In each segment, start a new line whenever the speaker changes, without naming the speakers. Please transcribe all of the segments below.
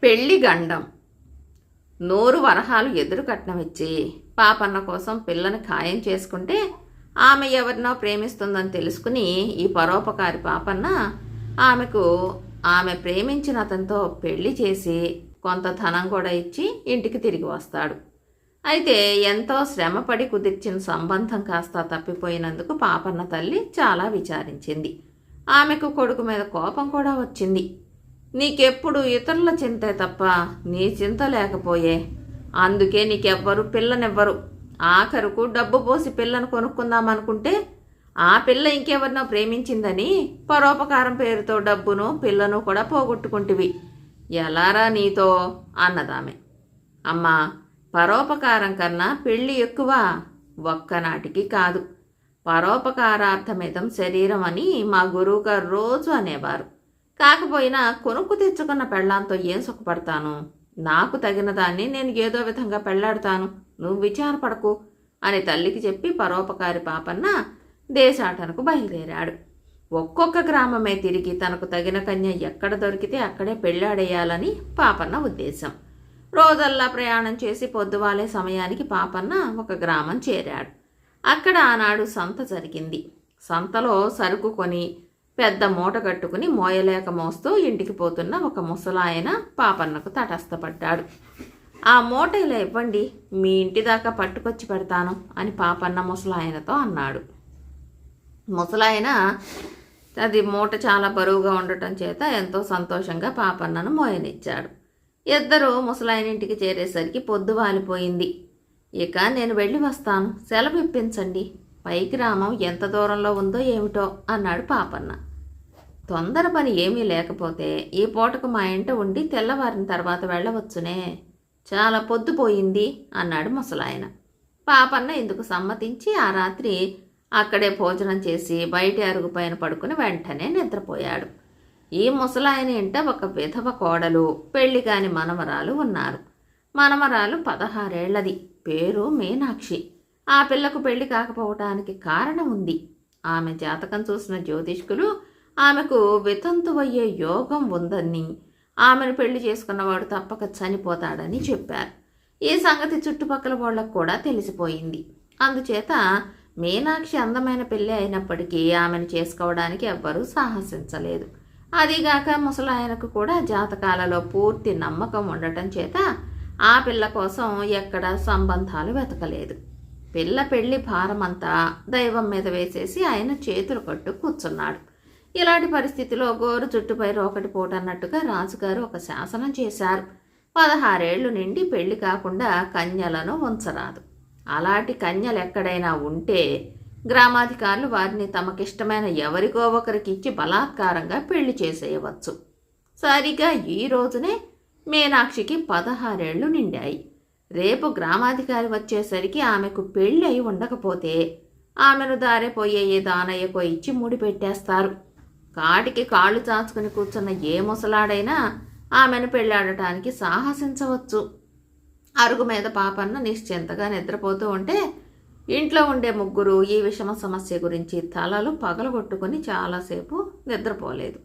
పెళ్లి గండం. నూరు వరహాలు ఎదురు కట్నమిచ్చి పాపన్న కోసం పిల్లని ఖాయం చేసుకుంటే ఆమె ఎవరినో ప్రేమిస్తుందని తెలుసుకుని ఈ పరోపకారి పాపన్న ఆమె ప్రేమించిన అతనితో పెళ్లి చేసి కొంత ధనం కూడా ఇచ్చి ఇంటికి తిరిగి వస్తాడు. అయితే ఎంతో శ్రమపడి కుదిర్చిన సంబంధం కాస్త తప్పిపోయినందుకు పాపన్న తల్లి చాలా విచారించింది. ఆమెకు కొడుకు మీద కోపం కూడా వచ్చింది. నీకెప్పుడు ఇతరుల చింతే తప్ప నీ చింత లేకపోయే, అందుకే నీకెవ్వరు పిల్లనివ్వరు. ఆఖరుకు డబ్బు పోసి పిల్లను కొనుక్కుందామనుకుంటే ఆ పిల్ల ఇంకెవరినో ప్రేమించిందని పరోపకారం పేరుతో డబ్బును పిల్లను కూడా పోగొట్టుకుంటివి. ఎలారా నీతో అన్నదామె. అమ్మా, పరోపకారం కన్నా పెళ్ళి ఎక్కువ. ఒక్కనాటికి కాదు. పరోపకారార్థమిదం శరీరం అని మా గురువుగారు రోజు అనేవారు. కాకపోయినా కొనుక్కు తెచ్చుకున్న పెళ్ళాంతో ఏం సుఖపడతాను? నాకు తగిన దాన్ని నేను ఏదో విధంగా పెళ్లాడతాను, నువ్వు విచారపడకు అని తల్లికి చెప్పి పరోపకారి పాపన్న దేశాటనకు బయలుదేరాడు. ఒక్కొక్క గ్రామమే తిరిగి తనకు తగిన కన్య ఎక్కడ దొరికితే అక్కడే పెళ్ళాడేయాలని పాపన్న ఉద్దేశం. రోజల్లా ప్రయాణం చేసి పొద్దువాలే సమయానికి పాపన్న ఒక గ్రామం చేరాడు. అక్కడ ఆనాడు సంత జరిగింది. సంతలో సరుకు కొని పెద్ద మూట కట్టుకుని మోయలేక మోస్తూ ఇంటికి పోతున్న ఒక ముసలాయన పాపన్నకు తటస్థపడ్డాడు. ఆ మూట ఇలా ఇవ్వండి, మీ ఇంటి దాకా పట్టుకొచ్చి పెడతాను అని పాపన్న ముసలాయనతో అన్నాడు. ముసలాయన అది మూట చాలా బరువుగా ఉండటం చేత ఎంతో సంతోషంగా పాపన్నను మోయనిచ్చాడు. ఇద్దరు ముసలాయన ఇంటికి చేరేసరికి పొద్దు వాలిపోయింది. ఇక నేను వెళ్ళి వస్తాను, సెలవు ఇప్పించండి, పైకి గ్రామం ఎంత దూరంలో ఉందో ఏమిటో అన్నాడు పాపన్న. తొందర పని ఏమీ లేకపోతే ఈ పూటకు మా ఇంట ఉండి తెల్లవారిన తర్వాత వెళ్ళవచ్చునే, చాలా పొద్దుపోయింది అన్నాడు ముసలాయన. పాపన్న ఇందుకు సమ్మతించి ఆ రాత్రి అక్కడే భోజనం చేసి బయట అరుగు పైన పడుకుని వెంటనే నిద్రపోయాడు. ఈ ముసలాయన ఇంట ఒక విధవ కోడలు, పెళ్లి కాని మనమరాలు ఉన్నారు. మనమరాలు 16 ఏళ్లది, పేరు మీనాక్షి. ఆ పిల్లకు పెళ్లి కాకపోవటానికి కారణం ఉంది. ఆమె జాతకం చూసిన జ్యోతిష్కులు ఆమెకు వితంతువయ్యే యోగం ఉందని, ఆమెను పెళ్లి చేసుకున్నవాడు తప్పక చనిపోతాడని చెప్పారు. ఈ సంగతి చుట్టుపక్కల వాళ్ళకు కూడా తెలిసిపోయింది. అందుచేత మీనాక్షి అందమైన పెళ్లి అయినప్పటికీ ఆమెను చేసుకోవడానికి ఎవ్వరూ సాహసించలేదు. అదిగాక ముసలాయనకు కూడా జాతకాలలో పూర్తి నమ్మకం ఉండటం చేత ఆ పిల్ల కోసం ఎక్కడా సంబంధాలు వెతకలేదు. పిల్ల పెళ్లి భారమంతా దైవం మీద వేసేసి ఆయన చేతులు కట్టు కూర్చున్నాడు. ఇలాంటి పరిస్థితిలో గోరు చుట్టుపై రోకటి పోటన్నట్టుగా రాజుగారు ఒక శాసనం చేశారు. 16 ఏళ్లు నిండి పెళ్లి కాకుండా కన్యలను ఉంచరాదు. అలాంటి కన్యలు ఎక్కడైనా ఉంటే గ్రామాధికారులు వారిని తమకిష్టమైన ఎవరికో ఒకరికి ఇచ్చి బలాత్కారంగా పెళ్లి చేసేయవచ్చు. సరిగా ఈ రోజునే మీనాక్షికి 16 ఏళ్లు నిండాయి. రేపు గ్రామాధికారి వచ్చేసరికి ఆమెకు పెళ్ళి అయి ఉండకపోతే ఆమెను దారిపోయే ఏ దానయ్యకో ఇచ్చి ముడిపెట్టేస్తారు. కాటికి కాళ్ళు చాచుకుని కూర్చున్న ఏ ముసలాడైనా ఆమెను పెళ్ళాడటానికి సాహసించవచ్చు. అరుగు మీద పాపన్న నిశ్చింతగా నిద్రపోతూ ఉంటే ఇంట్లో ఉండే ముగ్గురు ఈ విషమ సమస్య గురించి తలలు పగలగొట్టుకుని చాలాసేపు నిద్రపోలేదు.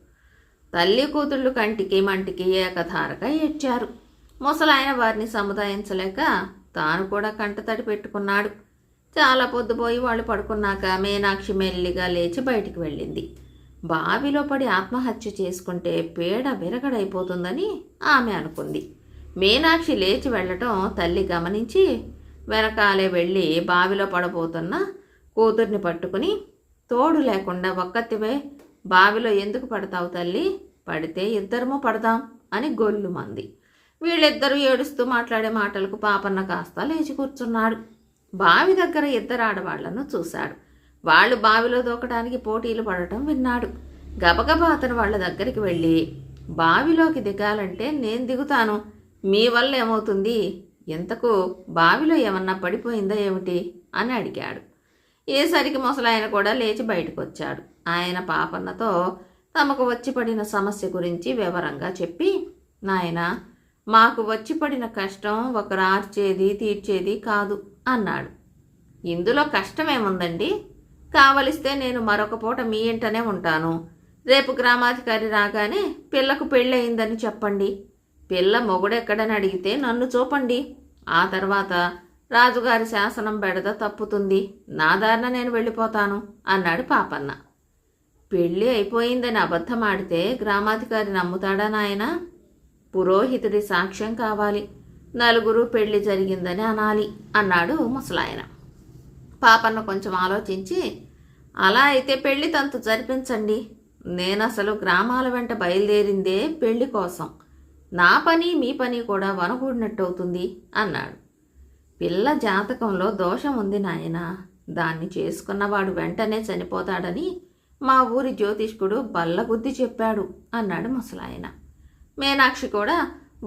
తల్లి కూతుళ్ళు కంటికి మంటికి ఏకధారగా ఏడ్చారు. ముసలాయన వారిని సముదాయించలేక తాను కూడా కంటతడి పెట్టుకున్నాడు. చాలా పొద్దుపోయి వాళ్ళు పడుకున్నాక మీనాక్షి మెల్లిగా లేచి బయటికి వెళ్ళింది. బావిలో పడి ఆత్మహత్య చేసుకుంటే పీడ విరగడైపోతుందని ఆమె అనుకుంది. మీనాక్షి లేచి వెళ్ళటం తల్లి గమనించి వెనకాలే వెళ్ళి బావిలో పడబోతున్న కూతుర్ని పట్టుకుని, తోడు లేకుండా ఒక్కతివే బావిలో ఎందుకు పడతావు తల్లి, పడితే ఇద్దరము పడదాం అని గొల్లుమంది. వీళ్ళిద్దరూ ఏడుస్తూ మాట్లాడే మాటలకు పాపన్న కాస్త లేచి కూర్చున్నాడు. బావి దగ్గర 2 ఆడవాళ్లను చూశాడు. వాళ్ళు బావిలో దూకడానికి పోటీలు పడటం విన్నాడు. గబగబా అతను వాళ్ళ దగ్గరికి వెళ్ళి, బావిలోకి దిగాలంటే నేను దిగుతాను, మీ వల్ల ఏమవుతుంది, ఎంతకు బావిలో ఏమన్నా పడిపోయిందా ఏమిటి అని అడిగాడు. ఏసరికి ముసలాయన కూడా లేచి బయటకు వచ్చాడు. ఆయన పాపన్నతో తమకు వచ్చి పడిన సమస్య గురించి వివరంగా చెప్పి, నాయనా, మాకు వచ్చి పడిన కష్టం ఒకరు ఆర్చేది తీర్చేది కాదు అన్నాడు. ఇందులో కష్టమేముందండి, కావలిస్తే నేను మరొక పూట మీ ఇంటనే ఉంటాను. రేపు గ్రామాధికారి రాగానే పిల్లకు పెళ్ళయిందని చెప్పండి. పిల్ల మొగుడెక్కడని అడిగితే నన్ను చూపండి. ఆ తర్వాత రాజుగారి శాసనం బెడద తప్పుతుంది. నా దారిన నేను వెళ్ళిపోతాను అన్నాడు పాపన్న. పెళ్ళి అయిపోయిందని అబద్ధమాడితే గ్రామాధికారి నమ్ముతాడా నాయనా? పురోహితుడి సాక్ష్యం కావాలి. నలుగురు పెళ్లి జరిగిందని అనాలి అన్నాడు ముసలాయన. పాపన్న కొంచెం ఆలోచించి, అలా అయితే పెళ్లి తంతు జరిపించండి. నేనసలు గ్రామాల వెంట బయలుదేరిందే పెళ్లి కోసం. నా పని మీ పని కూడా వనగూడినట్టవుతుంది అన్నాడు. పిల్ల జాతకంలో దోషం ఉంది నాయనా. దాన్ని చేసుకున్నవాడు వెంటనే చనిపోతాడని మా ఊరి జ్యోతిష్కుడు బల్లగుద్ది చెప్పాడు అన్నాడు ముసలాయన. మీనాక్షి కూడా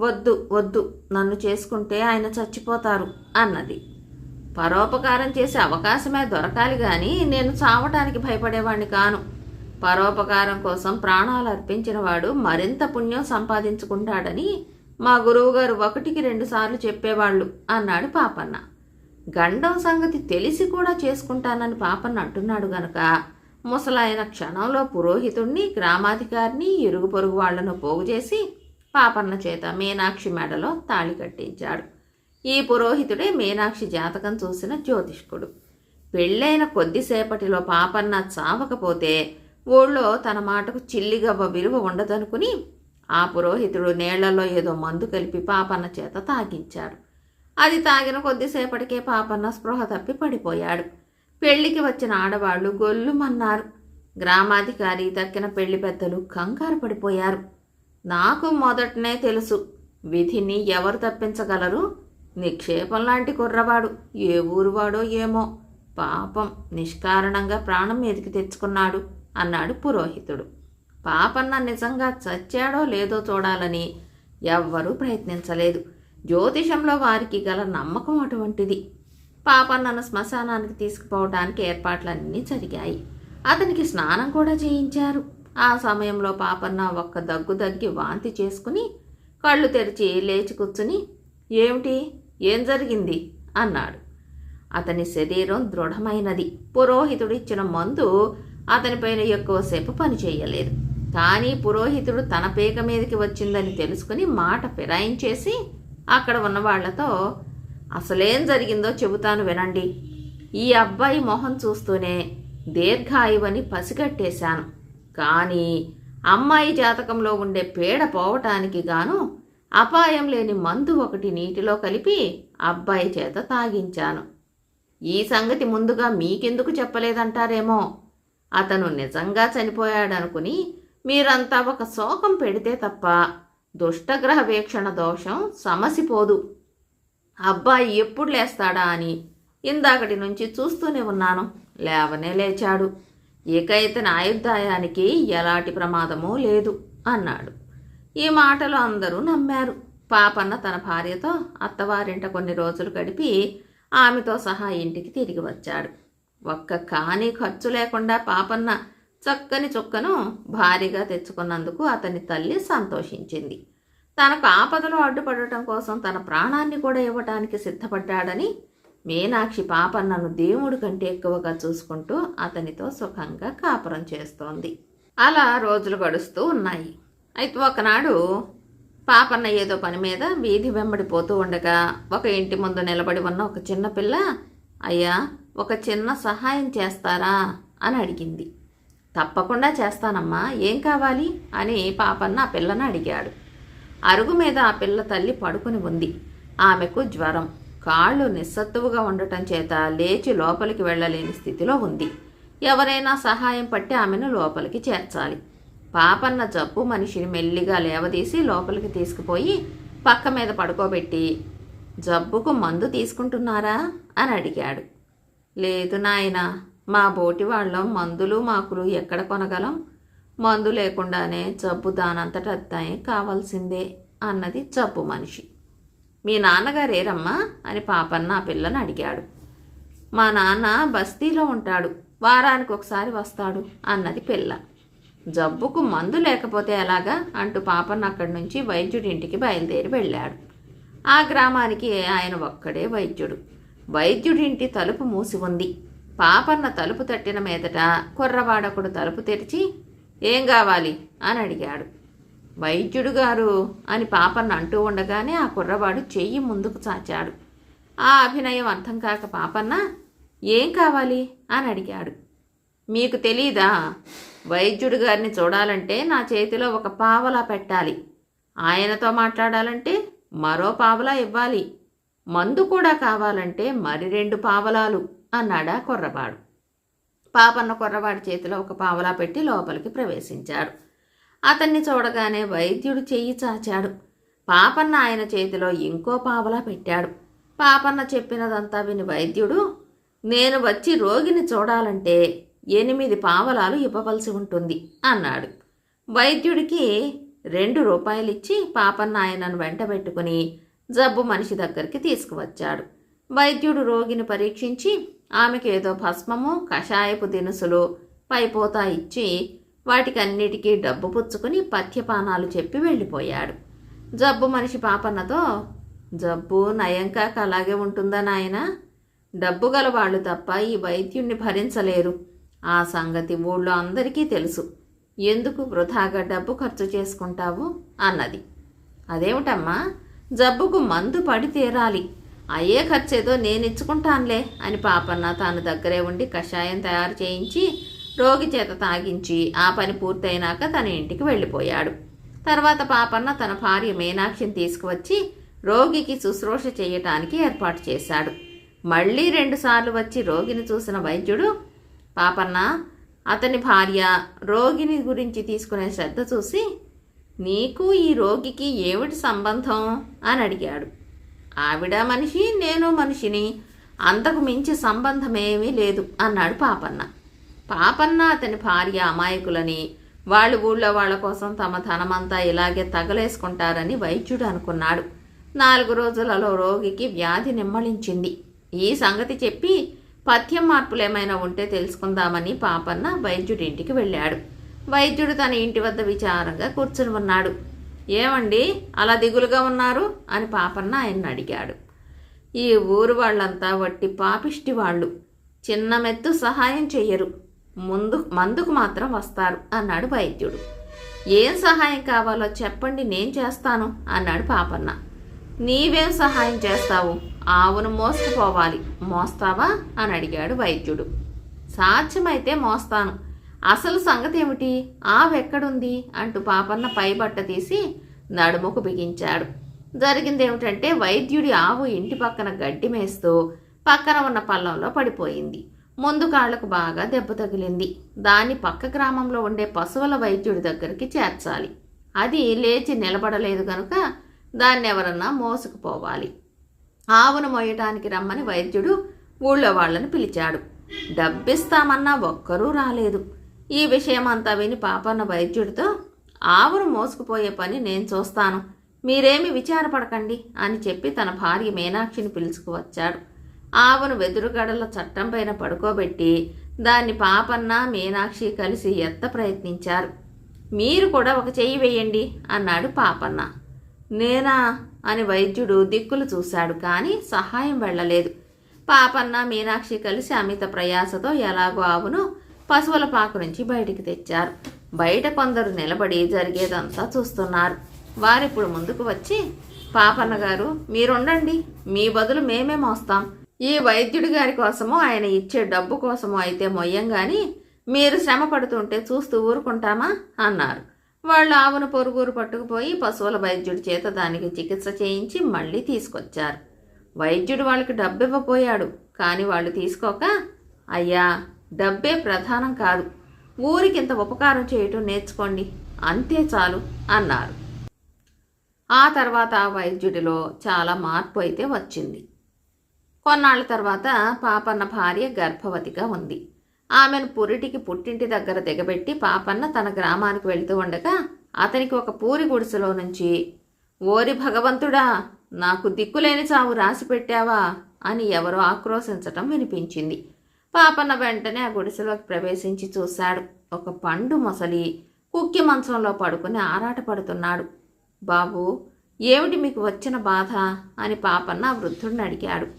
వద్దు వద్దు, నన్ను చేసుకుంటే ఆయన చచ్చిపోతారు అన్నది. పరోపకారం చేసే అవకాశమే దొరకాలి గాని నేను చావటానికి భయపడేవాణ్ణి కాను. పరోపకారం కోసం ప్రాణాలు అర్పించిన వాడు మరింత పుణ్యం సంపాదించుకుంటాడని మా గురువుగారు 1కి 2 సార్లు చెప్పేవాళ్ళు అన్నాడు పాపన్న. గండం సంగతి తెలిసి కూడా చేసుకుంటానని పాపన్న అంటున్నాడు గనక ముసలాయన క్షణంలో పురోహితుణ్ణి, గ్రామాధికారిని, ఇరుగు పొరుగు వాళ్లను పోగు చేసి పాపన్న చేత మీనాక్షి మెడలో తాళి కట్టించాడు. ఈ పురోహితుడే మీనాక్షి జాతకం చూసిన జ్యోతిష్కుడు. పెళ్ళైన కొద్దిసేపటిలో పాపన్న చావకపోతే ఊళ్ళో తన మాటకు చిల్లిగవ్వ విలువ ఉండదనుకుని ఆ పురోహితుడు నీళ్లలో ఏదో మందు కలిపి పాపన్న చేత తాగించాడు. అది తాగిన కొద్దిసేపటికే పాపన్న స్పృహ తప్పి పడిపోయాడు. పెళ్లికి వచ్చిన ఆడవాళ్లు గొల్లుమన్నారు. గ్రామాధికారి, తక్కిన పెళ్లి పెద్దలు కంగారు పడిపోయారు. నాకు మొదటనే తెలుసు, విధిని ఎవరు తప్పించగలరు? నిక్షేపం లాంటి కుర్రవాడు, ఏ ఊరువాడో ఏమో, పాపం నిష్కారణంగా ప్రాణం మీదకి తెచ్చుకున్నాడు అన్నాడు పురోహితుడు. పాపన్న నిజంగా చచ్చాడో లేదో చూడాలని ఎవ్వరూ ప్రయత్నించలేదు. జ్యోతిషంలో వారికి గల నమ్మకం అటువంటిది. పాపన్నను శ్మశానానికి తీసుకుపోవడానికి ఏర్పాట్లన్నీ జరిగాయి. అతనికి స్నానం కూడా చేయించారు. ఆ సమయంలో పాపన్న ఒక్క దగ్గు దగ్గి వాంతి చేసుకుని కళ్ళు తెరిచి లేచి కూర్చుని, ఏమిటి, ఏం జరిగింది అన్నాడు. అతని శరీరం దృఢమైనది. పురోహితుడు ఇచ్చిన మందు అతనిపైన ఎక్కువసేపు పనిచేయలేదు. కానీ పురోహితుడు తన పీక మీదకి వచ్చిందని తెలుసుకుని మాట ఫిరాయించేసి అక్కడ ఉన్న వాళ్లతో, అసలేం జరిగిందో చెబుతాను వినండి. ఈ అబ్బాయి మొహం చూస్తూనే దీర్ఘాయువని పసిగట్టేశాను. కానీ అమ్మాయి జాతకంలో ఉండే పీడ పోవటానికి గాను అపాయం లేని మందు ఒకటి నీటిలో కలిపి అబ్బాయి చేత తాగించాను. ఈ సంగతి ముందుగా మీకెందుకు చెప్పలేదంటారేమో. అతను నిజంగా చనిపోయాడనుకుని మీరంతా ఒక శోకం పెడితే తప్ప దుష్టగ్రహ వీక్షణ దోషం సమసిపోదు. అబ్బాయి ఎప్పుడు లేస్తాడా అని ఇందాకటి నుంచి చూస్తూనే ఉన్నాను. లేవనే లేచాడు. ఇక ఇతని ఆయుర్దాయానికి ఎలాంటి ప్రమాదమూ లేదు అన్నాడు. ఈ మాటలు అందరూ నమ్మారు. పాపన్న తన భార్యతో అత్తవారింట కొన్ని రోజులు గడిపి ఆమెతో సహా ఇంటికి తిరిగి వచ్చాడు. ఒక్క కాని ఖర్చు లేకుండా పాపన్న చక్కని చుక్కను భారీగా తెచ్చుకున్నందుకు అతని తల్లి సంతోషించింది. తనకు ఆపదలో అడ్డుపడటం కోసం తన ప్రాణాన్ని కూడా ఇవ్వటానికి సిద్ధపడ్డాడని మీనాక్షి పాపన్నను దేవుడి కంటే ఎక్కువగా చూసుకుంటూ అతనితో సుఖంగా కాపురం చేస్తోంది. అలా రోజులు గడుస్తూ ఉన్నాయి. అయితే ఒకనాడు పాపన్న ఏదో పని మీద వీధి వెంబడిపోతూ ఉండగా ఒక ఇంటి ముందు నిలబడి ఉన్న ఒక చిన్న పిల్ల, అయ్యా, ఒక చిన్న సహాయం చేస్తారా అని అడిగింది. తప్పకుండా చేస్తానమ్మా, ఏం కావాలి అని పాపన్న ఆ పిల్లను అడిగాడు. అరుగు మీద ఆ పిల్ల తల్లి పడుకుని ఉంది. ఆమెకు జ్వరం, కాళ్ళు నిస్సత్తువుగా ఉండటం చేత లేచి లోపలికి వెళ్ళలేని స్థితిలో ఉంది. ఎవరైనా సహాయం పట్టి ఆమెను లోపలికి చేర్చాలి. పాపన్న జబ్బు మనిషిని మెల్లిగా లేవదీసి లోపలికి తీసుకుపోయి పక్క మీద పడుకోబెట్టి, జబ్బుకు మందు తీసుకుంటున్నారా అని అడిగాడు. లేదు నాయనా, మా బోటి వాళ్ళం మందులు మాకులు ఎక్కడ కొనగలం? మందు లేకుండానే జబ్బు దానంతట అద్దాయి కావాల్సిందే అన్నది జబ్బు మనిషి. మీ నాన్నగారేరమ్మా అని పాపన్న ఆ పిల్లని అడిగాడు. మా నాన్న బస్తీలో ఉంటాడు, వారానికి ఒకసారి వస్తాడు అన్నది పిల్ల. జబ్బుకు మందు లేకపోతే ఎలాగా అంటూ పాపన్న అక్కడి నుంచి వైద్యుడింటికి బయలుదేరి వెళ్ళాడు. ఆ గ్రామానికి ఆయన ఒక్కడే వైద్యుడు. వైద్యుడింటి తలుపు మూసి ఉంది. పాపన్న తలుపు తట్టిన మీదట కుర్రవాడకుడు తలుపు తెరిచి, ఏం కావాలి అని అడిగాడు. వైద్యుడు గారు అని పాపన్న అంటూ ఉండగానే ఆ కుర్రవాడు చెయ్యి ముందుకు చాచాడు. ఆ అభినయం అర్థం కాక పాపన్న ఏం కావాలి అని అడిగాడు. మీకు తెలీదా? వైద్యుడు గారిని చూడాలంటే నా చేతిలో ఒక పావలా పెట్టాలి, ఆయనతో మాట్లాడాలంటే మరో పావలా ఇవ్వాలి, మందు కూడా కావాలంటే మరి 2 పావలాలు అన్నాడా కుర్రవాడు. పాపన్న కుర్రవాడి చేతిలో ఒక పావలా పెట్టి లోపలికి ప్రవేశించాడు. అతన్ని చూడగానే వైద్యుడు చెయ్యి చాచాడు. పాపన్న ఆయన చేతిలో ఇంకో పావలా పెట్టాడు. పాపన్న చెప్పినదంతా విని వైద్యుడు, నేను వచ్చి రోగిని చూడాలంటే 8 పావలాలు ఇవ్వవలసి ఉంటుంది అన్నాడు. వైద్యుడికి 2 రూపాయలు ఇచ్చి పాపన్న ఆయనను వెంటబెట్టుకుని జబ్బు మనిషి దగ్గరికి తీసుకువచ్చాడు. వైద్యుడు రోగిని పరీక్షించి ఆమెకు ఏదో భస్మము, కషాయపు దినుసులు పైపోతా ఇచ్చి వాటికన్నిటికీ డబ్బు పుచ్చుకుని పథ్యపానాలు చెప్పి వెళ్ళిపోయాడు. జబ్బు మనిషి పాపన్నతో, జబ్బు నయం కాక అలాగే ఉంటుందా నాయన? డబ్బు గల వాళ్ళు తప్ప ఈ వైద్యుణ్ణి భరించలేరు. ఆ సంగతి ఊళ్ళో అందరికీ తెలుసు. ఎందుకు వృధాగా డబ్బు ఖర్చు చేసుకుంటావు అన్నది. అదేమిటమ్మా, జబ్బుకు మందు పడి తీరాలి, అయ్యే ఖర్చేదో నేనిచ్చుకుంటానులే అని పాపన్న తాను దగ్గరే ఉండి కషాయం తయారు చేయించి రోగి చేత తాగించి ఆ పని పూర్తయినాక తన ఇంటికి వెళ్ళిపోయాడు. తర్వాత పాపన్న తన భార్య మీనాక్షిని తీసుకువచ్చి రోగికి శుశ్రూష చేయటానికి ఏర్పాటు చేశాడు. మళ్ళీ 2 సార్లు వచ్చి రోగిని చూసిన వైద్యుడు, పాపన్న, అతని భార్య రోగిని గురించి తీసుకునే శ్రద్ధ చూసి, నీకు ఈ రోగికి ఏమిటి సంబంధం అని అడిగాడు. ఆవిడ మనిషి, నేను మనిషిని, అంతకు మించి సంబంధమేమీ లేదు అన్నాడు పాపన్న. పాపన్న అతని భార్య అమాయకులని, వాళ్ళు ఊళ్ళో వాళ్ళ కోసం తమ ధనమంతా ఇలాగే తగలేసుకుంటారని వైద్యుడు అనుకున్నాడు. 4 రోజులలో రోగికి వ్యాధి నిమ్మళించింది. ఈ సంగతి చెప్పి పథ్యం మార్పులేమైనా ఉంటే తెలుసుకుందామని పాపన్న వైద్యుడింటికి వెళ్ళాడు. వైద్యుడు తన ఇంటి వద్ద విచారంగా కూర్చుని ఉన్నాడు. ఏమండి అలా దిగులుగా ఉన్నారు అని పాపన్న ఆయన్ని అడిగాడు. ఈ ఊరు వాళ్ళంతా వట్టి పాపిష్టి వాళ్ళు, చిన్న మెత్తు సహాయం చెయ్యరు, మందుకు మాత్రం వస్తారు అన్నాడు వైద్యుడు. ఏం సహాయం కావాలో చెప్పండి, నేను చేస్తాను అన్నాడు పాపన్న. నీవేం సహాయం చేస్తావు? ఆవును మోసుకుపోవాలి, మోస్తావా అని అడిగాడు వైద్యుడు. సాధ్యమైతే మోస్తాను, అసలు సంగతి ఏమిటి? ఆవెక్కడుంది అంటూ పాపన్న పైబట్ట తీసి నడుముకు బిగించాడు. జరిగిందేమిటంటే వైద్యుడి ఆవు ఇంటి పక్కన గడ్డి మేస్తూ పక్కన ఉన్న పల్లంలో పడిపోయింది. ముందు కాళ్లకు బాగా దెబ్బ తగిలింది. దాన్ని పక్క గ్రామంలో ఉండే పశువుల వైద్యుడి దగ్గరికి చేర్చాలి. అది లేచి నిలబడలేదు కనుక దాన్ని ఎవరన్నా మోసుకుపోవాలి. ఆవును మోయటానికి రమ్మని వైద్యుడు ఊళ్ళో వాళ్ళని పిలిచాడు. డబ్బిస్తామన్నా ఒక్కరూ రాలేదు. ఈ విషయమంతా విని పాపన్న వైద్యుడితో, ఆవును మోసుకుపోయే పని నేను చూస్తాను, మీరేమి విచారపడకండి అని చెప్పి తన భార్య మీనాక్షిని పిలుచుకువచ్చాడు. ఆవును వెదురుగడల చట్టం పైన పడుకోబెట్టి దాన్ని పాపన్న మీనాక్షి కలిసి ఎత్త ప్రయత్నించారు. మీరు కూడా ఒక చెయ్యి వేయండి అన్నాడు పాపన్న. నేనా అని వైద్యుడు దిక్కులు చూశాడు, కానీ సహాయం వెళ్ళలేదు. పాపన్న మీనాక్షి కలిసి అమిత ప్రయాసతో ఎలాగో ఆవును పశువుల పాకు నుంచి బయటికి తెచ్చారు. బయట కొందరు నిలబడి జరిగేదంతా చూస్తున్నారు. వారిప్పుడు ముందుకు వచ్చి, పాపన్న గారు మీరుండండి, మీ బదులు మేమే మోస్తాం. ఈ వైద్యుడి గారి కోసమో ఆయన ఇచ్చే డబ్బు కోసమో అయితే మొయ్యం గాని మీరు శ్రమ పడుతుంటే చూస్తూ ఊరుకుంటామా అన్నారు. వాళ్ళు ఆవును పొరుగురు పట్టుకుపోయి పశువుల వైద్యుడి చేత దానికి చికిత్స చేయించి మళ్ళీ తీసుకొచ్చారు. వైద్యుడు వాళ్ళకి డబ్బు ఇవ్వపోయాడు, కానీ వాళ్ళు తీసుకోక, అయ్యా డబ్బే ప్రధానం కాదు, ఊరికింత ఉపకారం చేయటం నేర్చుకోండి, అంతే చాలు అన్నారు. ఆ తర్వాత ఆ వైద్యుడిలో చాలా మార్పు అయితే వచ్చింది. కొన్నాళ్ళ తర్వాత పాపన్న భార్య గర్భవతిగా ఉంది. ఆమెను పురిటికి పుట్టింటి దగ్గర దిగబెట్టి పాపన్న తన గ్రామానికి వెళుతూ ఉండగా అతనికి ఒక పూరి గుడిసెలో నుంచి, ఓరి భగవంతుడా, నాకు దిక్కులేని చావు రాసి పెట్టావా అని ఎవరో ఆక్రోశించటం వినిపించింది. పాపన్న వెంటనే ఆ గుడిసెలోకి ప్రవేశించి చూశాడు. ఒక పండు మొసలి కుక్కి మంచంలో పడుకుని ఆరాటపడుతున్నాడు. బాబు, ఏమిటి మీకు వచ్చిన బాధ అని పాపన్న వృద్ధుడిని అడిగాడు.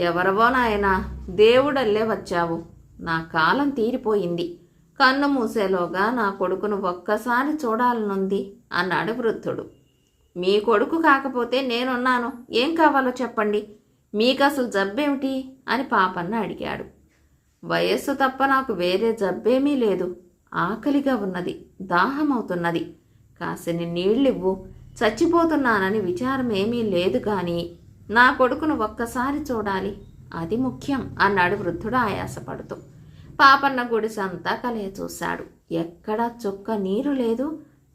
ఎవరవో నాయనా, దేవుడల్లే వచ్చావు, నా కాలం తీరిపోయింది, కన్ను మూసేలోగా నా కొడుకును ఒక్కసారి చూడాలనుంది అన్నాడు వృద్ధుడు. మీ కొడుకు కాకపోతే నేనున్నాను, ఏం కావాలో చెప్పండి, మీకసలు జబ్బేమిటి అని పాపన్న అడిగాడు. వయస్సు తప్ప నాకు వేరే జబ్బేమీ లేదు. ఆకలిగా ఉన్నది, దాహమవుతున్నది, కాసిని నీళ్ళివ్వు, చచ్చిపోతున్నానని విచారం ఏమీ లేదు కానీ నా కొడుకును ఒక్కసారి చూడాలి, అది ముఖ్యం అన్నాడు వృద్ధుడు ఆయాసపడుతూ. పాపన్న గుడిసంతా కలయ చూశాడు. ఎక్కడా చుక్క నీరు లేదు,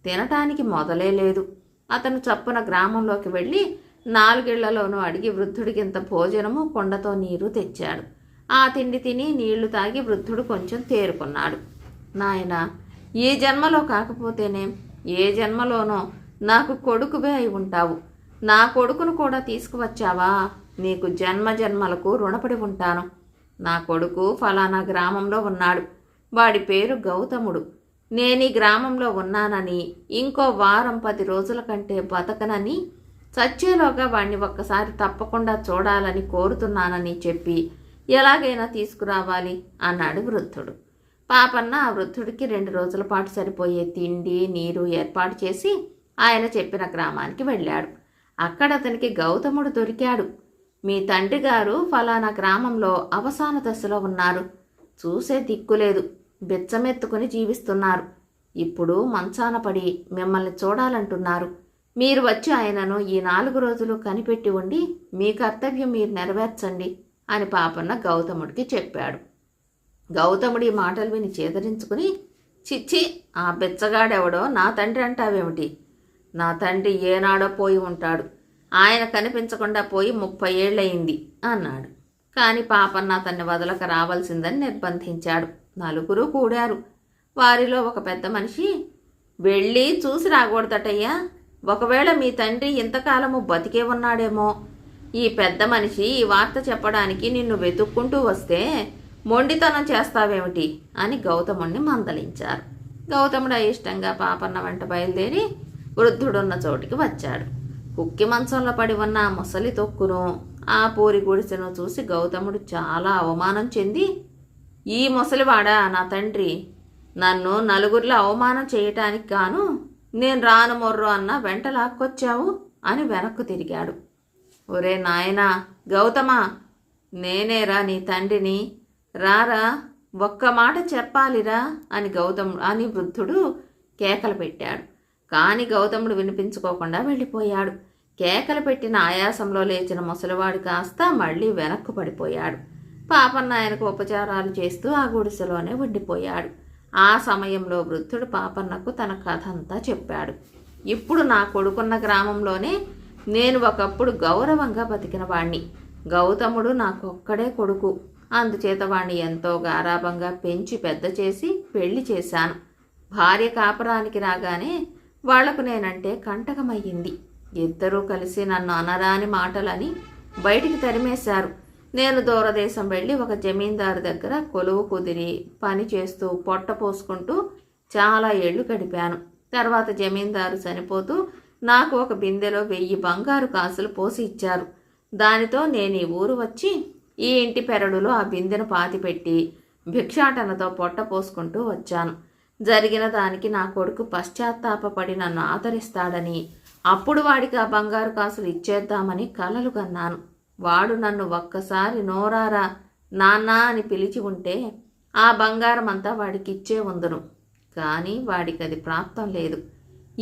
తినటానికి మొదలే లేదు. అతను చప్పున గ్రామంలోకి వెళ్ళి 4 ఇళ్లలోనూ అడిగి వృద్ధుడికింత భోజనము, కొండతో నీరు తెచ్చాడు. ఆ తిండి తిని నీళ్లు తాగి వృద్ధుడు కొంచెం తేరుకున్నాడు. నాయనా, ఈ జన్మలో కాకపోతేనే ఏ జన్మలోనో నాకు కొడుకువే అయి ఉంటావు. నా కొడుకును కూడా తీసుకువచ్చావా, నీకు జన్మ జన్మలకు రుణపడి ఉంటాను. నా కొడుకు ఫలానా గ్రామంలో ఉన్నాడు, వాడి పేరు గౌతముడు. నేను ఈ గ్రామంలో ఉన్నానని, ఇంకో వారం 10 రోజుల కంటే బతకనని, చచ్చేలోగా వాణ్ణి ఒక్కసారి తప్పకుండా చూడాలని కోరుతున్నానని చెప్పి ఎలాగైనా తీసుకురావాలి అన్నాడు వృద్ధుడు. పాపన్న ఆ వృద్ధుడికి 2 రోజుల పాటు సరిపోయే తిండి నీరు ఏర్పాటు చేసి ఆయన చెప్పిన గ్రామానికి వెళ్ళాడు. అక్కడ అతనికి గౌతముడు దొరికాడు. మీ తండ్రి గారు ఫలానా గ్రామంలో అవసాన దశలో ఉన్నారు, చూసే దిక్కులేదు, బిచ్చమెత్తుకుని జీవిస్తున్నారు. ఇప్పుడు మంచాన పడి మిమ్మల్ని చూడాలంటున్నారు. మీరు వచ్చి ఆయనను ఈ 4 రోజులు కనిపెట్టి ఉండి మీ కర్తవ్యం మీరు నెరవేర్చండి అని పాపన్న గౌతముడికి చెప్పాడు. గౌతముడి మాటలు విని చేదరించుకుని, చిచ్చి, ఆ బిచ్చగాడెవడో నా తండ్రి అంటావేమిటి? నా తండ్రి ఏనాడో పోయి ఉంటాడు, ఆయన కనిపించకుండా పోయి 30 ఏళ్ళయింది అన్నాడు. కాని పాపన్న అతన్ని వదలక రావాల్సిందని నిర్బంధించాడు. 4 కూడారు. వారిలో ఒక పెద్ద మనిషి, వెళ్ళి చూసి రాకూడదటయ్యా, ఒకవేళ మీ తండ్రి ఇంతకాలము బతికే ఉన్నాడేమో. ఈ పెద్ద మనిషి ఈ వార్త చెప్పడానికి నిన్ను వెతుక్కుంటూ వస్తే మొండితనం చేస్తావేమిటి అని గౌతముణ్ణి మందలించారు. గౌతముడు అయిష్టంగా పాపన్న వెంట బయలుదేరి వృద్ధుడున్న చోటికి వచ్చాడు. కుక్కి మంచంలో పడి ఉన్న ఆ ముసలి తొక్కును, ఆ పూరి గుడిసెను చూసి గౌతముడు చాలా అవమానం చెంది, ఈ ముసలివాడా నా తండ్రి, నన్ను నలుగురిలో అవమానం చేయటానికి గాను నేను రాను మొర్రు అన్న వెంట లాక్కొచ్చావు అని వెనక్కు తిరిగాడు. ఒరే నాయనా గౌతమా, నేనేరా నీ తండ్రిని, రారా, ఒక్క మాట చెప్పాలిరా అని వృద్ధుడు కేకలు పెట్టాడు. కాని గౌతముడు వినిపించుకోకుండా వెళ్ళిపోయాడు. కేకలు పెట్టిన ఆయాసంలో లేచిన ముసలివాడు కాస్త మళ్ళీ వెనక్కు పడిపోయాడు. పాపన్న ఆయనకు ఉపచారాలు చేస్తూ ఆ గుడిసెలోనే ఉండిపోయాడు. ఆ సమయంలో వృద్ధుడు పాపన్నకు తన కథ అంతా చెప్పాడు. ఇప్పుడు నా కొడుకున్న గ్రామంలోనే నేను ఒకప్పుడు గౌరవంగా బతికిన వాణ్ణి. గౌతముడు నాకొక్కడే కొడుకు, అందుచేత వాణ్ణి ఎంతో గారాభంగా పెంచి పెద్ద చేసి పెళ్లి చేశాను. భార్య కాపరానికి రాగానే వాళ్లకు నేనంటే కంటకమయ్యింది. ఇద్దరూ కలిసి నన్ను అనరాని మాటలని బయటికి తరిమేశారు. నేను దూరదేశం వెళ్ళి ఒక జమీందారు దగ్గర కొలువు కుదిరి పని చేస్తూ పొట్ట పోసుకుంటూ చాలా ఏళ్లు గడిపాను. తర్వాత జమీందారు చనిపోతూ నాకు ఒక బిందెలో 1000 బంగారు కాసులు పోసి ఇచ్చారు. దానితో నేను ఈ ఊరు వచ్చి ఈ ఇంటి పెరడులో ఆ బిందెను పాతిపెట్టి భిక్షాటనతో పొట్ట పోసుకుంటూ వచ్చాను. జరిగిన దానికి నా కొడుకు పశ్చాత్తాపపడి నన్ను ఆదరిస్తాడని, అప్పుడు వాడికి ఆ బంగారు కాసులు ఇచ్చేద్దామని కలలు కన్నాను. వాడు నన్ను ఒక్కసారి నోరారా నాన్నా అని పిలిచి ఉంటే ఆ బంగారం అంతా వాడికి ఇచ్చే ఉందును. కానీ వాడికి అది ప్రాప్తం లేదు.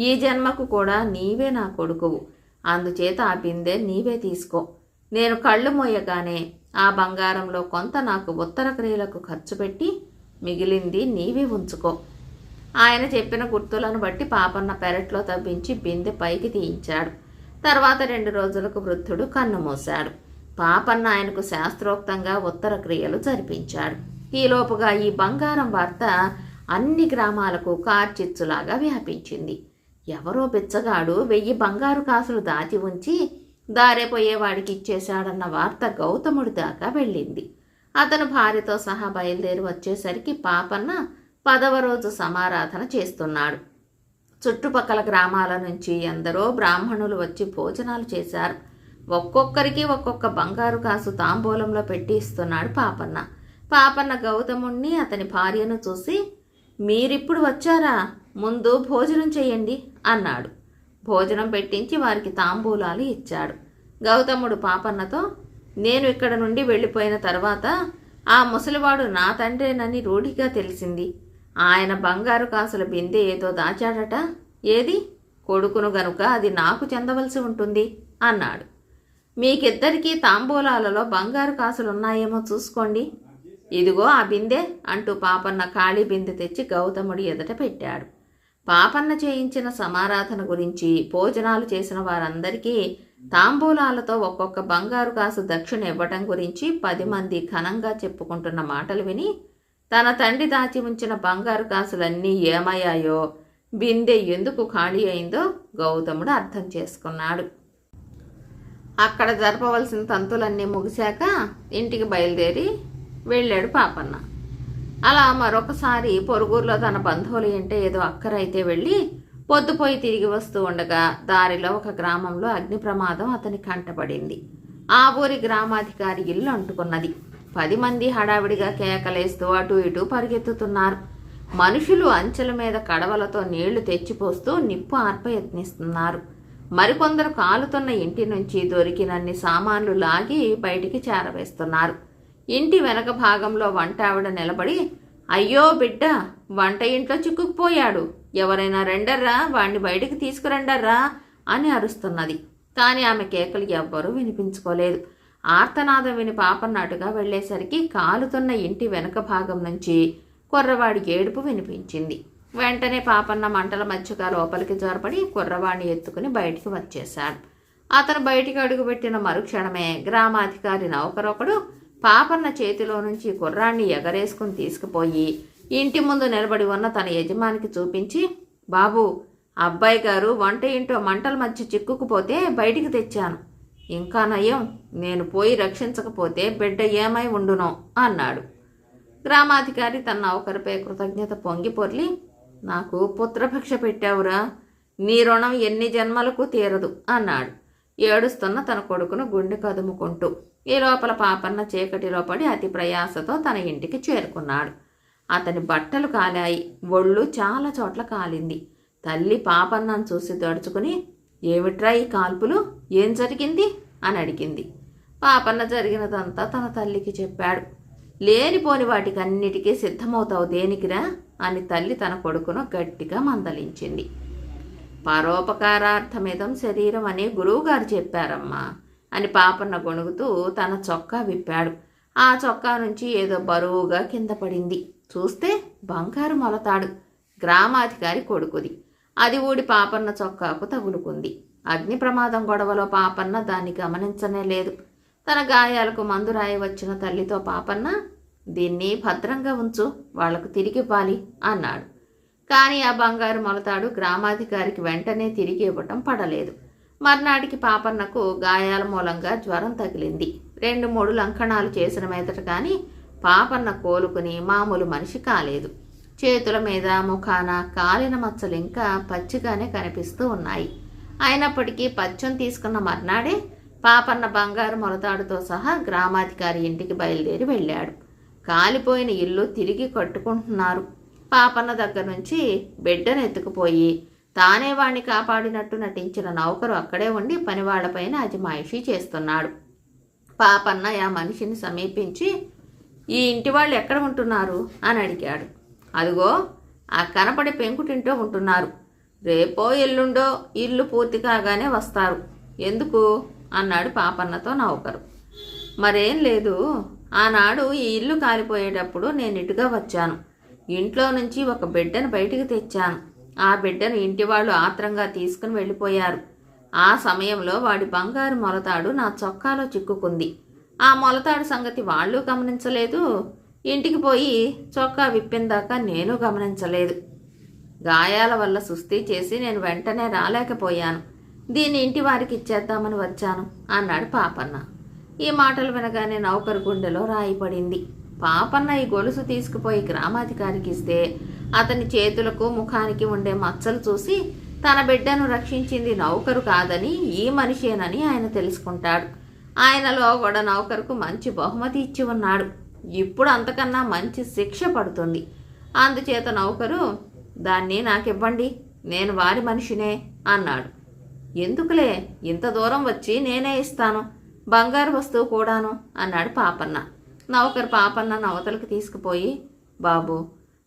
ఈ జన్మకు కూడా నీవే నా కొడుకువు, అందుచేత ఆ బిందె నీవే తీసుకో. నేను కళ్ళు మోయగానే ఆ బంగారంలో కొంత నాకు ఉత్తర క్రియలకు ఖర్చు పెట్టి మిగిలింది నీవే ఉంచుకో. ఆయన చెప్పిన గుర్తులను బట్టి పాపన్న పెరట్లో తవ్వించి బిందె పైకి తీయించాడు. తర్వాత 2 రోజులకు వృద్ధుడు కన్ను మూశాడు. పాపన్న ఆయనకు శాస్త్రోక్తంగా ఉత్తర క్రియలు జరిపించాడు. ఈలోపుగా ఈ బంగారం వార్త అన్ని గ్రామాలకు కార్చిచ్చులాగా వ్యాపించింది. ఎవరో బిచ్చగాడు 1000 బంగారు కాసులు దాచి ఉంచి దారేపోయేవాడికి ఇచ్చేశాడన్న వార్త గౌతముడి దాకా వెళ్ళింది. అతను భార్యతో సహా బయలుదేరి వచ్చేసరికి పాపన్న 10వ రోజు సమారాధన చేస్తున్నాడు. చుట్టుపక్కల గ్రామాల నుంచి ఎందరో బ్రాహ్మణులు వచ్చి భోజనాలు చేశారు. ఒక్కొక్కరికి ఒక్కొక్క బంగారు కాసు తాంబూలంలో పెట్టి ఇస్తున్నాడు పాపన్న. పాపన్న గౌతముణ్ణి అతని భార్యను చూసి, మీరిప్పుడు వచ్చారా? ముందు భోజనం చెయ్యండి అన్నాడు. భోజనం పెట్టించి వారికి తాంబూలాలు ఇచ్చాడు. గౌతముడు పాపన్నతో, నేను ఇక్కడ నుండి వెళ్ళిపోయిన తర్వాత ఆ ముసలివాడు నా తండ్రేనని రూఢిగా తెలిసింది. ఆయన బంగారు కాసుల బిందె ఏదో దాచాడట. ఏది? కొడుకును గనుక అది నాకు చెందవలసి ఉంటుంది అన్నాడు. మీకిద్దరికీ తాంబూలాలలో బంగారు కాసులున్నాయేమో చూసుకోండి. ఇదిగో ఆ బిందె అంటూ పాపన్న ఖాళీ బిందె తెచ్చి గౌతముడి ఎదుట పెట్టాడు. పాపన్న చేయించిన సమారాధన గురించి, భోజనాలు చేసిన వారందరికీ తాంబూలాలతో ఒక్కొక్క బంగారు కాసు దక్షిణ ఇవ్వటం గురించి 10 మంది ఘనంగా చెప్పుకుంటున్న మాటలు విని తన తండ్రి దాచి ఉంచిన బంగారు కాసులన్నీ ఏమయ్యాయో, బిందె ఎందుకు ఖాళీ అయిందో గౌతముడు అర్థం చేసుకున్నాడు. అక్కడ జరపవలసిన తంతులన్నీ ముగిశాక ఇంటికి బయలుదేరి వెళ్ళాడు పాపన్న. అలా మరొకసారి పొరుగురులో తన బంధువులు ఏంటే ఏదో అక్కరైతే వెళ్ళి పొద్దుపోయి తిరిగి వస్తూ ఉండగా దారిలో ఒక గ్రామంలో అగ్ని ప్రమాదం అతని కంటపడింది. ఆ ఊరి గ్రామాధికారి ఇల్లు అంటుకున్నది. 10 మంది హడావిడిగా కేకలేస్తూ అటు ఇటు పరిగెత్తుతున్నారు. మనుషులు అంచెల మీద కడవలతో నీళ్లు తెచ్చిపోస్తూ నిప్పు ఆర్పయత్నిస్తున్నారు. మరికొందరు కాలుతున్న ఇంటి నుంచి దొరికినన్ని సామాన్లు లాగి బయటికి చేరవేస్తున్నారు. ఇంటి వెనక భాగంలో వంట ఆవిడ నిలబడి, అయ్యో బిడ్డ, వంట ఇంట్లో చిక్కుకుపోయాడు, ఎవరైనా రెండర్రా, వాణ్ణి బయటికి తీసుకురండర్రా అని అరుస్తున్నది. కానీ ఆమె కేకలు ఎవ్వరూ వినిపించుకోలేదు. ఆర్తనాదం విని పాపన్నటుగా వెళ్లేసరికి కాలుతున్న ఇంటి వెనక భాగం నుంచి కుర్రవాడి ఏడుపు వినిపించింది. వెంటనే పాపన్న మంటల మధ్యగా లోపలికి జొరపడి కుర్రవాడిని ఎత్తుకుని బయటికి వచ్చేశాడు. అతను బయటికి అడుగుపెట్టిన మరుక్షణమే గ్రామాధికారి నౌకరొకడు పాపన్న చేతిలో నుంచి కుర్రాన్ని ఎగరేసుకుని తీసుకుపోయి ఇంటి ముందు నిలబడి ఉన్న తన యజమానికి చూపించి, బాబు, అబ్బాయి గారు వంట ఇంటో మంటల మధ్య చిక్కుకుపోతే బయటికి తెచ్చాను. ఇంకా నయం, నేను పోయి రక్షించకపోతే బిడ్డ ఏమై ఉండునో అన్నాడు. గ్రామాధికారి తన నౌకరిపై కృతజ్ఞత పొంగి పొర్లి, నాకు పుత్రభిక్ష పెట్టావురా, నీ రుణం ఎన్ని జన్మలకు తీరదు అన్నాడు, ఏడుస్తున్న తన కొడుకును గుండె కదుముకుంటూ. ఈ లోపల పాపన్న చీకటిలో పడి అతి ప్రయాసతో తన ఇంటికి చేరుకున్నాడు. అతని బట్టలు కాలాయి, ఒళ్ళు చాలా చోట్ల కాలింది. తల్లి పాపన్నను చూసి దడుచుకుని, ఏమిట్రా ఈ కాల్పులు, ఏం జరిగింది అని అడిగింది. పాపన్న జరిగినదంతా తన తల్లికి చెప్పాడు. లేనిపోని వాటికన్నిటికీ సిద్ధమవుతావు దేనికిరా అని తల్లి తన కొడుకును గట్టిగా మందలించింది. పరోపకారార్థమిదం శరీరం అని గురువుగారు చెప్పారమ్మా అని పాపన్న గొణుగుతూ తన చొక్కా విప్పాడు. ఆ చొక్కా నుంచి ఏదో బరువుగా కింద పడింది. చూస్తే బంగారు మొలతాడు, గ్రామాధికారి కొడుకుది. అది ఊడి పాపన్న చొక్కాకు తగులుకుంది. అగ్ని ప్రమాదం గొడవలో పాపన్న దాన్ని గమనించనే లేదు. తన గాయాలకు మందు రాయి వచ్చిన తల్లితో పాపన్న, దీన్ని భద్రంగా ఉంచు, వాళ్లకు తిరిగివ్వాలి అన్నాడు. కానీ ఆ బంగారు మొలతాడు గ్రామాధికారికి వెంటనే తిరిగి ఇవ్వటం పడలేదు. మర్నాటికి పాపన్నకు గాయాల మూలంగా జ్వరం తగిలింది. 2-3 లంకణాలు చేసిన మీదట కానీ పాపన్న కోలుకుని మామూలు మనిషి కాలేదు. చేతుల మీద, ముఖాన కాలిన మచ్చలు ఇంకా పచ్చిగానే కనిపిస్తూ ఉన్నాయి. అయినప్పటికీ పచ్చం తీసుకున్న మర్నాడే పాపన్న బంగారు మొలతాడుతో సహా గ్రామాధికారి ఇంటికి బయలుదేరి వెళ్ళాడు. కాలిపోయిన ఇల్లు తిరిగి కట్టుకుంటున్నారు. పాపన్న దగ్గర నుంచి బిడ్డను ఎత్తుకుపోయి తానే వాణ్ణి కాపాడినట్టు నటించిన నౌకరు అక్కడే ఉండి పనివాళ్లపైన అజమాయిషీ చేస్తున్నాడు. పాపన్న ఆ మనిషిని సమీపించి, ఈ ఇంటి వాళ్ళు ఎక్కడ ఉంటున్నారు అని అడిగాడు. అదిగో ఆ కనపడి పెంకుటింటో ఉంటున్నారు. రేపో ఎల్లుండో ఇల్లు పూర్తి కాగానే వస్తారు. ఎందుకు అన్నాడు పాపన్నతో నౌకరు. మరేం లేదు, ఆనాడు ఈ ఇల్లు కాలిపోయేటప్పుడు నేను ఇటుగా వచ్చాను. ఇంట్లో నుంచి ఒక బిడ్డను బయటికి తెచ్చాను. ఆ బిడ్డను ఇంటి వాళ్ళు ఆత్రంగా తీసుకుని వెళ్ళిపోయారు. ఆ సమయంలో వాడి బంగారు మొలతాడు నా చొక్కాలో చిక్కుకుంది. ఆ మొలతాడు సంగతి వాళ్ళు గమనించలేదు. ఇంటికి పోయి చొక్కా విప్పిందాకా నేను గమనించలేదు. గాయాల వల్ల సుస్థి చేసి నేను వెంటనే రాలేకపోయాను. దీన్ని ఇంటి వారికి ఇచ్చేద్దామని వచ్చాను అన్నాడు పాపన్న. ఈ మాటలు వినగానే నౌకరు గుండెలో రాయి పడింది. పాపన్న ఈ గొలుసు తీసుకుపోయి గ్రామాధికారికి ఇస్తే అతని చేతులకు, ముఖానికి ఉండే మచ్చలు చూసి తన బిడ్డను రక్షించింది నౌకరు కాదని ఈ మనిషేనని ఆయన తెలుసుకుంటాడు. ఆయనలో కూడా నౌకరుకు మంచి బహుమతి ఇచ్చి ఉన్నాడు. ఇప్పుడు అంతకన్నా మంచి శిక్ష పడుతుంది. అందుచేత నౌకరు, దాన్ని నాకివ్వండి, నేను వారి మనిషినే అన్నాడు. ఎందుకులే, ఇంత దూరం వచ్చి నేనే ఇస్తాను, బంగారు వస్తువు కూడాను అన్నాడు పాపన్న. నౌకరు పాపన్నను అవతలకు తీసుకుపోయి, బాబు,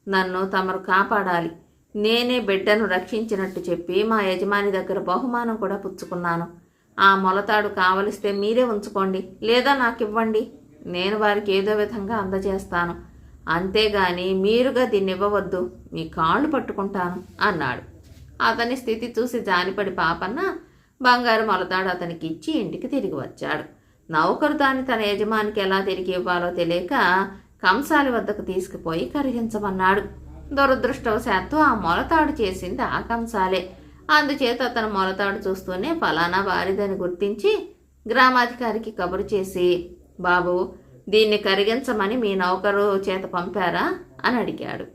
నన్ను తమరు కాపాడాలి, నేనే బిడ్డను రక్షించినట్టు చెప్పి మా యజమాని దగ్గర బహుమానం కూడా పుచ్చుకున్నాను. ఆ మొలతాడు కావలిస్తే మీరే ఉంచుకోండి, లేదా నాకు ఇవ్వండి, నేను వారికి ఏదో విధంగా అందజేస్తాను, అంతేగాని మీరుగా దీన్ని ఇవ్వవద్దు, మీ కాళ్ళు పట్టుకుంటాను అన్నాడు. అతని స్థితి చూసి జాలిపడి పాపన్న బంగారు మొలతాడు అతనికి ఇచ్చి ఇంటికి తిరిగి వచ్చాడు. నౌకరు దాన్ని తన యజమానికి ఎలా తిరిగి ఇవ్వాలో తెలియక కంసాలి వద్దకు తీసుకుపోయి కరిగించమన్నాడు. దురదృష్టవశాత్తు ఆ మొలతాడు చేసింది ఆ కంసాలే. అందుచేత అతను మొలతాడు చూస్తూనే ఫలానా వారిదని గుర్తించి గ్రామాధికారికి కబురు చేసి, బాబు, దీన్ని కరిగించమని మీ నౌకరు చేత పంపారా అని అడిగాడు.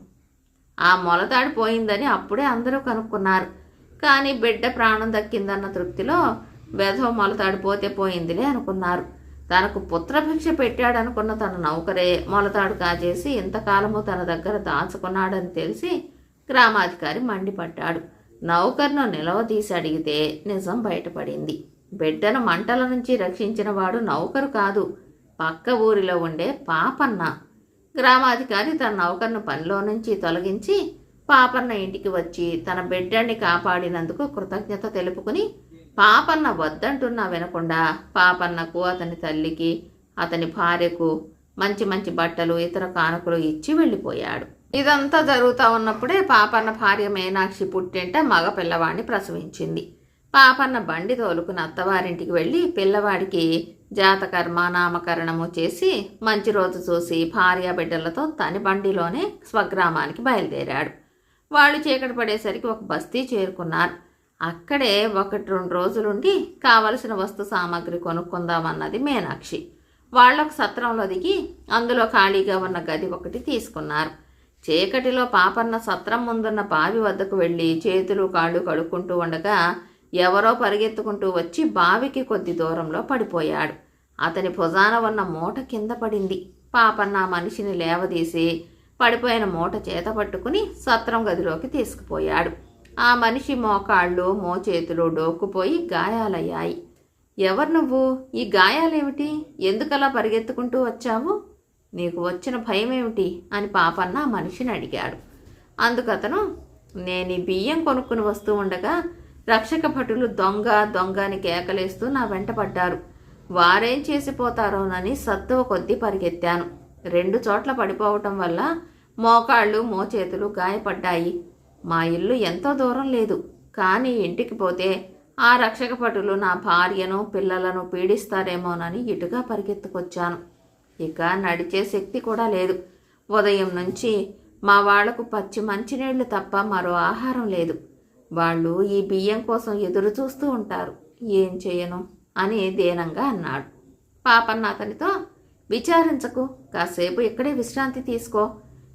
ఆ మొలతాడు పోయిందని అప్పుడే అందరూ కనుక్కున్నారు. కానీ బిడ్డ ప్రాణం దక్కిందన్న తృప్తిలో వెధవ మొలతాడు పోతే పోయిందిలే అనుకున్నారు. తనకు పుత్రభిక్ష పెట్టాడనుకున్న తన నౌకరే మొలతాడు కాజేసి ఇంతకాలము తన దగ్గర దాచుకున్నాడని తెలిసి గ్రామాధికారి మండిపడ్డాడు. నౌకర్ను నిలవదీసి అడిగితే నిజం బయటపడింది. బిడ్డను మంటల నుంచి రక్షించిన వాడు నౌకరు కాదు, పక్క ఊరిలో ఉండే పాపన్న. గ్రామాధికారి తన నౌకర్ను పనిలో నుంచి తొలగించి పాపన్న ఇంటికి వచ్చి తన బిడ్డని కాపాడినందుకు కృతజ్ఞత తెలుపుకుని పాపన్న వద్దంటున్నా వినకుండా పాపన్నకు, అతని తల్లికి, అతని భార్యకు మంచి మంచి బట్టలు, ఇతర కానుకలు ఇచ్చి వెళ్ళిపోయాడు. ఇదంతా జరుగుతూ ఉన్నప్పుడే పాపన్న భార్య మీనాక్షి పుట్టింట మగ పిల్లవాడిని ప్రసవించింది. పాపన్న బండి తోలుకుని అత్తవారింటికి వెళ్ళి పిల్లవాడికి జాతకర్మ, నామకరణము చేసి మంచి రోజు చూసి భార్య బిడ్డలతో తని బండిలోనే స్వగ్రామానికి బయలుదేరాడు. వాళ్ళు చీకటి పడేసరికి ఒక బస్తీ చేరుకున్నారు. అక్కడే 1-2 రోజులుండి కావలసిన వస్తు సామాగ్రి కొనుక్కుందామన్నది మీనాక్షి. వాళ్ళొక సత్రంలో దిగి అందులో ఖాళీగా ఉన్న గది ఒకటి తీసుకున్నారు. చీకటిలో పాపన్న సత్రం ముందున్న బావి వద్దకు వెళ్ళి చేతులు కాళ్ళు కడుక్కుంటూ ఉండగా ఎవరో పరిగెత్తుకుంటూ వచ్చి బావికి కొద్ది దూరంలో పడిపోయాడు. అతని భుజాన ఉన్న మూట కింద పడింది. పాపన్న మనిషిని లేవదీసి పడిపోయిన మూట చేత పట్టుకుని సత్రం గదిలోకి తీసుకుపోయాడు. ఆ మనిషి మోకాళ్ళు, మోచేతులు డోక్కుపోయి గాయాలయ్యాయి. ఎవరు నువ్వు? ఈ గాయాలేమిటి? ఎందుకలా పరిగెత్తుకుంటూ వచ్చావు? నీకు వచ్చిన భయం ఏమిటి అని పాపన్న ఆ మనిషిని అడిగాడు. అందుకతను, నేను ఈ బియ్యం కొనుక్కుని వస్తూ ఉండగా రక్షక భటులు దొంగ దొంగ అని కేకలేస్తూ నా వెంట పడ్డారు. వారేం చేసిపోతారోనని సత్తువ కొద్దీ పరిగెత్తాను. 2 చోట్ల పడిపోవటం వల్ల మోకాళ్ళు, మోచేతులు గాయపడ్డాయి. మా ఇల్లు ఎంతో దూరం లేదు, కానీ ఇంటికి పోతే ఆ రక్షక భటులు నా భార్యను, పిల్లలను పీడిస్తారేమోనని ఇటుగా పరిగెత్తుకొచ్చాను. ఇక నడిచే శక్తి కూడా లేదు. ఉదయం నుంచి మా వాళ్లకు పచ్చి మంచినీళ్లు తప్ప మరో ఆహారం లేదు. వాళ్ళు ఈ బియ్యం కోసం ఎదురు చూస్తూ ఉంటారు. ఏం చేయను అని దీనంగా అన్నాడు. పాపన్న అతనితో, విచారించకు, కాసేపు ఇక్కడే విశ్రాంతి తీసుకో.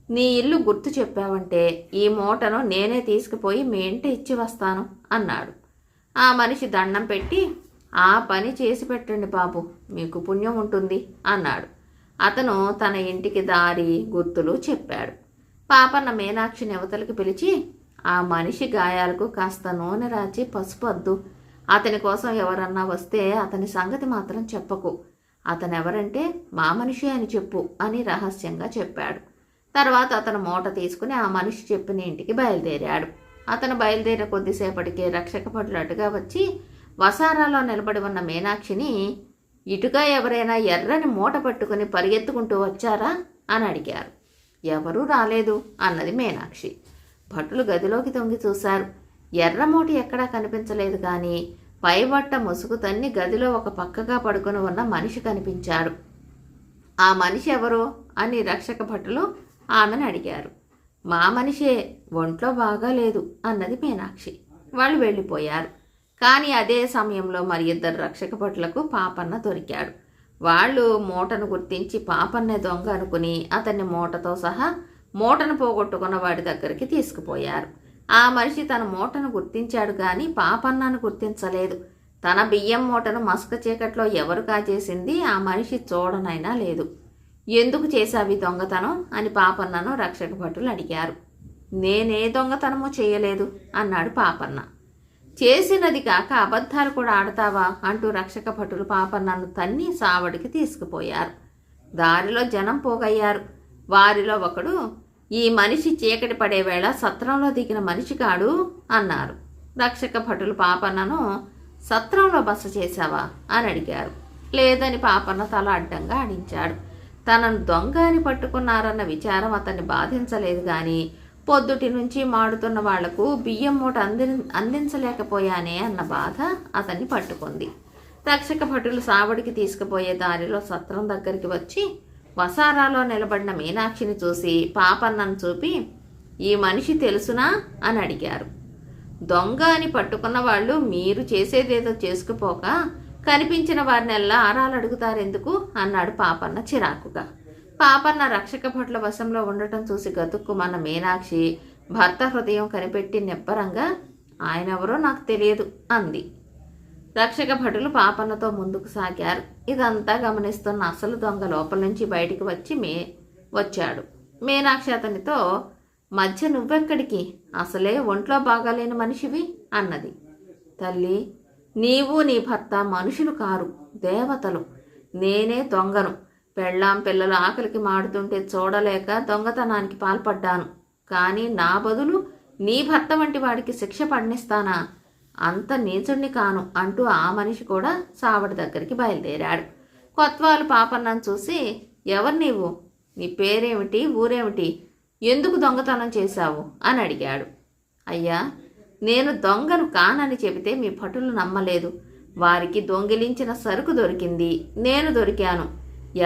నీ ఇల్లు గుర్తు చెప్పావంటే ఈ మూటను నేనే తీసుకుపోయి మీ ఇంట ఇచ్చి వస్తాను అన్నాడు. ఆ మనిషి దండం పెట్టి, ఆ పని చేసి పెట్టండి బాబు, మీకు పుణ్యం ఉంటుంది అన్నాడు. అతను తన ఇంటికి దారి, గుర్తులు చెప్పాడు. పాపన్న మీనాక్షిని అవతలికి పిలిచి, ఆ మనిషి గాయాలకు కాస్త నూనె రాచి పసుపు అద్దు. అతని కోసం ఎవరన్నా వస్తే అతని సంగతి మాత్రం చెప్పకు. అతనెవరంటే మా మనిషి అని చెప్పు అని రహస్యంగా చెప్పాడు. తర్వాత అతను మూట తీసుకుని ఆ మనిషి చెప్పిన ఇంటికి బయలుదేరాడు. అతను బయలుదేరిన కొద్దిసేపటికే రక్షక భటులు అటుగా వచ్చి వసారాలో నిలబడి ఉన్న మీనాక్షిని, ఇటుగా ఎవరైనా ఎర్రని మూట పట్టుకుని పరిగెత్తుకుంటూ వచ్చారా అని అడిగారు. ఎవరూ రాలేదు అన్నది మీనాక్షి. భటులు గదిలోకి తొంగి చూశారు. ఎర్రమూట ఎక్కడా కనిపించలేదు, కానీ పైబట్ట ముసుగు తన్ని గదిలో ఒక పక్కగా పడుకుని ఉన్న మనిషి కనిపించాడు. ఆ మనిషి ఎవరు అని రక్షక భటులు ఆమెను అడిగారు. మా మనిషే, ఒంట్లో బాగా లేదు అన్నది మీనాక్షి. వాళ్ళు వెళ్ళిపోయారు. కానీ అదే సమయంలో మరి 2 రక్షక భటులకు పాపన్న దొరికాడు. వాళ్ళు మూటను గుర్తించి పాపన్నే దొంగ అనుకుని అతన్ని మూటతో సహా మూటను పోగొట్టుకున్న వాడి దగ్గరికి తీసుకుపోయారు. ఆ మనిషి తన మూటను గుర్తించాడు, కానీ పాపన్నను గుర్తించలేదు. తన బియ్యం మూటను మస్క చీకట్లో ఎవరు కాజేసింది ఆ మనిషి చూడనైనా లేదు. ఎందుకు చేశావి దొంగతనం అని పాపన్నను రక్షక భటులు అడిగారు. నేనే దొంగతనము చేయలేదు అన్నాడు పాపన్న. చేసినది కాక అబద్ధాలు కూడా ఆడతావా అంటూ రక్షక భటులు పాపన్నను తన్ని సావడికి తీసుకుపోయారు. దారిలో జనం పోగయ్యారు. వారిలో ఒకడు, ఈ మనిషి చీకటి పడే వేళ సత్రంలో దిగిన మనిషి కాడు అన్నారు. రక్షక భటులు పాపన్నను సత్రంలో బస చేశావా అని అడిగారు. లేదని పాపన్న తల అడ్డంగా ఆడించాడు. తనను దొంగ అని పట్టుకున్నారన్న విచారం అతన్ని బాధించలేదు కానీ పొద్దుటి నుంచి మాడుతున్న వాళ్లకు బియ్యం మూట అందించలేకపోయానే అన్న బాధ అతన్ని పట్టుకుంది. రక్షక భటులు సావడికి తీసుకుపోయే దారిలో సత్రం దగ్గరికి వచ్చి వసారాలో నిలబడిన మీనాక్షిని చూసి పాపన్నను చూపి, ఈ మనిషి తెలుసునా అని అడిగారు. దొంగ అని పట్టుకున్న వాళ్ళు మీరు చేసేదేదో చేసుకుపోక కనిపించిన వారినెల్లా ఆరాలు అడుగుతారెందుకు అన్నాడు పాపన్న చిరాకుగా. పాపన్న రక్షక భటుల వశంలో ఉండటం చూసి గతుక్కుమన్న మీనాక్షి భర్త హృదయం కనిపెట్టి నిబ్బరంగా, ఆయనెవరో నాకు తెలియదు అంది. రక్షక భటులు పాపన్నతో ముందుకు సాగారు. ఇదంతా గమనిస్తున్న అసలు దొంగ లోపల నుంచి బయటికి వచ్చాడు. మీనాక్షి అతనితో, మధ్య నువ్వెక్కడికి, అసలే ఒంట్లో బాగాలేని మనిషివి అన్నది. తల్లి, నీవు నీ భర్త మనుషులు కారు, దేవతలు. నేనే దొంగను. పెళ్ళాం పిల్లలు ఆకలికి మాడుతుంటే చూడలేక దొంగతనానికి పాల్పడ్డాను. కానీ నా బదులు నీ భర్త వంటి వాడికి శిక్ష పడినిస్తానా? అంత నీచుణ్ణి కాను అంటూ ఆ మనిషి కూడా సావడి దగ్గరికి బయలుదేరాడు. కొత్వాలు పాపన్నను చూసి, ఎవరు నీవు? నీ పేరేమిటి, ఊరేమిటి, ఎందుకు దొంగతనం చేశావు అని అడిగాడు. అయ్యా, నేను దొంగను కానని చెబితే మీ భటులు నమ్మలేదు. వారికి దొంగిలించిన సరుకు దొరికింది, నేను దొరికాను.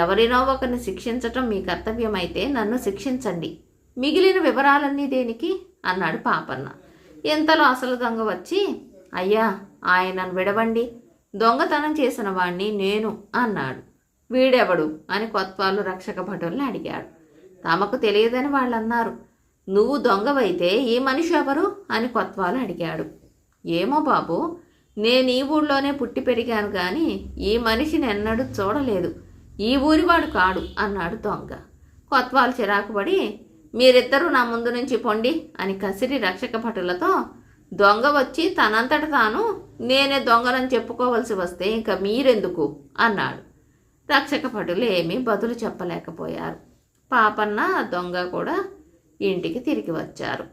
ఎవరినో ఒకరిని శిక్షించటం మీ కర్తవ్యమైతే నన్ను శిక్షించండి. మిగిలిన వివరాలన్నీ దేనికి అన్నాడు పాపన్న. ఇంతలో అసలు దొంగ వచ్చి, అయ్యా, ఆయనను విడవండి, దొంగతనం చేసిన వాణ్ణి నేను అన్నాడు. వీడెవడు అని కొత్వాలు రక్షక భటుల్ని అడిగాడు. తమకు తెలియదని వాళ్ళన్నారు. నువ్వు దొంగవైతే ఈ మనిషి ఎవరు అని కొత్వాలు అడిగాడు. ఏమో బాబు, నేను ఈ ఊళ్ళోనే పుట్టి పెరిగాను కానీ ఈ మనిషిని ఎన్నడూ చూడలేదు. ఈ ఊరివాడు కాడు అన్నాడు దొంగ. కొత్వాలు చిరాకుపడి, మీరిద్దరూ నా ముందు నుంచి పొండి అని కసిరి రక్షక భటులతో, దొంగ వచ్చి తనంతట తాను నేనే దొంగనని చెప్పుకోవలసి వస్తే ఇంకా మీరెందుకు అన్నాడు. రక్షక భటులు ఏమీ బదులు చెప్పలేకపోయారు. పాపన్న దొంగ కూడా ఇంటికి తిరిగి వచ్చారు.